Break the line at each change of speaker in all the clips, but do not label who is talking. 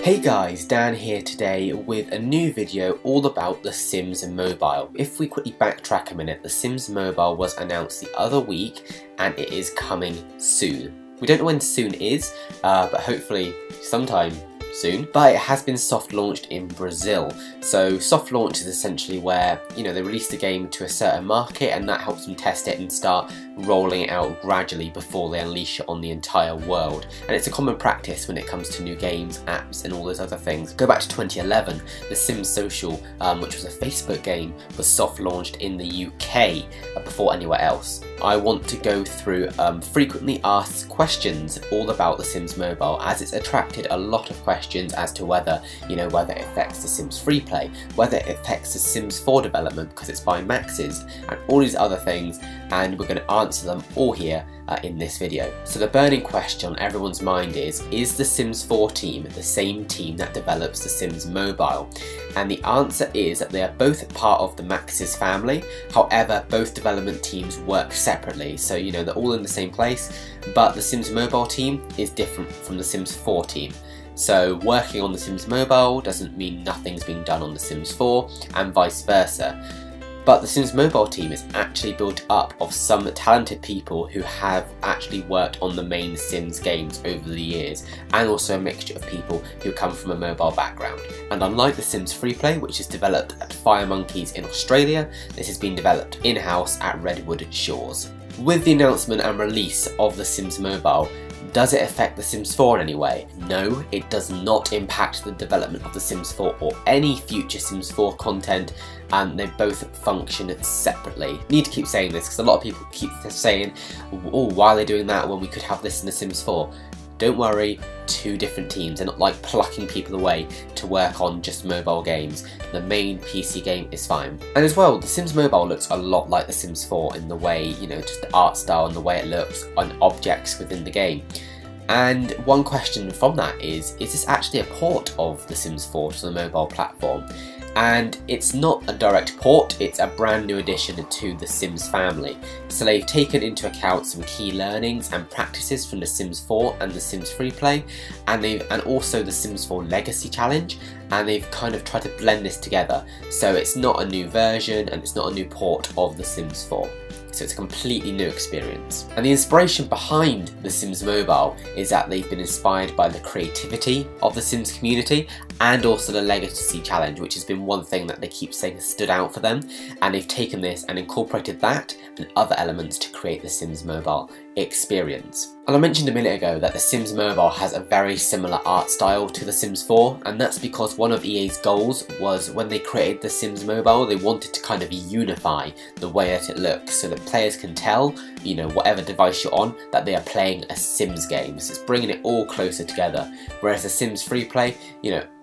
Hey guys, Dan here today with a new video all about The Sims Mobile. If we quickly backtrack a minute, The Sims Mobile was announced the other week and it is coming soon. We don't know when soon is, but hopefully sometime soon. But it has been soft launched in Brazil. So soft launch is essentially where, they release the game to a certain market and that helps them test it and start rolling it out gradually before they unleash it on the entire world. And it's a common practice when it comes to new games, apps and all those other things. Go back to 2011, The Sims Social, which was a Facebook game, was soft launched in the UK before anywhere else. I want to go through frequently asked questions all about The Sims Mobile, as it's attracted a lot of questions as to whether, whether it affects The Sims Free Play, whether it affects The Sims 4 development because it's by Maxis, and all these other things, and we're going to answer them all here in this video. So the burning question on everyone's mind is The Sims 4 team the same team that develops The Sims Mobile? And the answer is that they are both part of the Maxis family, however both development teams work separately, so they're all in the same place, but the Sims Mobile team is different from the Sims 4 team. So working on the Sims Mobile doesn't mean nothing's being done on the Sims 4 and vice versa. But the Sims Mobile team is actually built up of some talented people who have actually worked on the main Sims games over the years, and also a mixture of people who come from a mobile background. And unlike the Sims Free Play, which is developed at Fire Monkeys in Australia, this has been developed in-house at Redwood Shores. With the announcement and release of the Sims Mobile, does it affect The Sims 4 in any way? No, it does not impact the development of The Sims 4 or any future Sims 4 content, and they both function separately. Need to keep saying this because a lot of people keep saying, oh, why are they doing that when we could have this in The Sims 4? Don't worry, two different teams. They're not like plucking people away to work on just mobile games. The main PC game is fine. And as well, The Sims Mobile looks a lot like The Sims 4 in the way, just the art style and the way it looks on objects within the game. And one question from that is this actually a port of The Sims 4 to the mobile platform? And it's not a direct port, it's a brand new addition to the Sims family. So they've taken into account some key learnings and practices from the Sims 4 and the Sims Free Play, and also the Sims 4 Legacy Challenge, and they've kind of tried to blend this together. So it's not a new version and it's not a new port of the Sims 4. So it's a completely new experience. And the inspiration behind The Sims Mobile is that they've been inspired by the creativity of the Sims community and also the Legacy Challenge, which has been one thing that they keep saying has stood out for them, and they've taken this and incorporated that and other elements to create the Sims Mobile experience. And I mentioned a minute ago that The Sims Mobile has a very similar art style to The Sims 4, and that's because one of EA's goals was when they created The Sims Mobile, they wanted to kind of unify the way that it looks so that players can tell, whatever device you're on, that they are playing a Sims game. So it's bringing it all closer together. Whereas The Sims Free Play,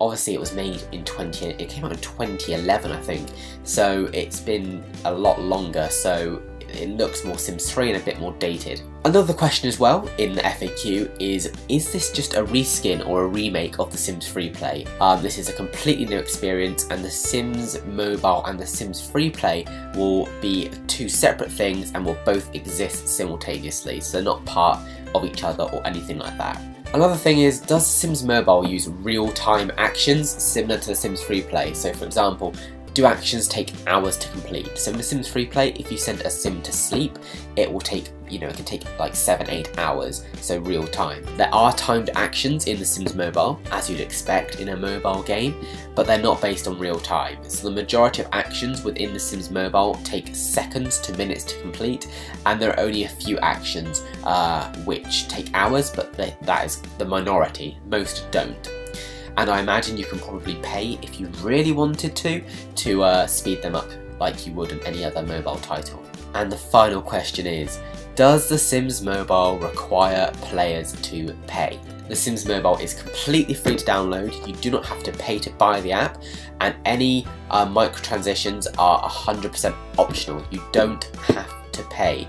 obviously it was made in it came out in 2011, I think. So it's been a lot longer, so it looks more Sims 3 and a bit more dated. Another question as well in the FAQ is this just a reskin or a remake of The Sims Free Play? This is a completely new experience, and The Sims Mobile and The Sims Free Play will be two separate things and will both exist simultaneously, so they're not part of each other or anything like that. Another thing is, does The Sims Mobile use real-time actions similar to The Sims Free Play? So for example, do actions take hours to complete? So in The Sims Free Play, if you send a sim to sleep, it will take, it can take like 7-8 hours, so real time. There are timed actions in The Sims Mobile, as you'd expect in a mobile game, but they're not based on real time. So the majority of actions within The Sims Mobile take seconds to minutes to complete, and there are only a few actions which take hours, but that is the minority. Most don't. And I imagine you can probably pay if you really wanted to speed them up like you would in any other mobile title. And the final question is, does The Sims Mobile require players to pay? The Sims Mobile is completely free to download, you do not have to pay to buy the app, and any microtransactions are 100% optional, you don't have to pay.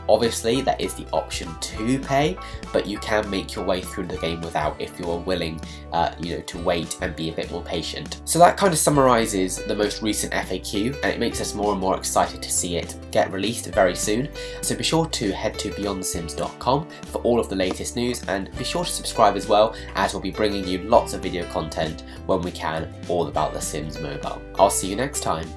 Obviously there is the option to pay, but you can make your way through the game without if you're willing to wait and be a bit more patient. So that kind of summarises the most recent FAQ, and it makes us more and more excited to see it get released very soon. So be sure to head to beyondthesims.com for all of the latest news, and be sure to subscribe as well, as we'll be bringing you lots of video content when we can all about The Sims Mobile. I'll see you next time.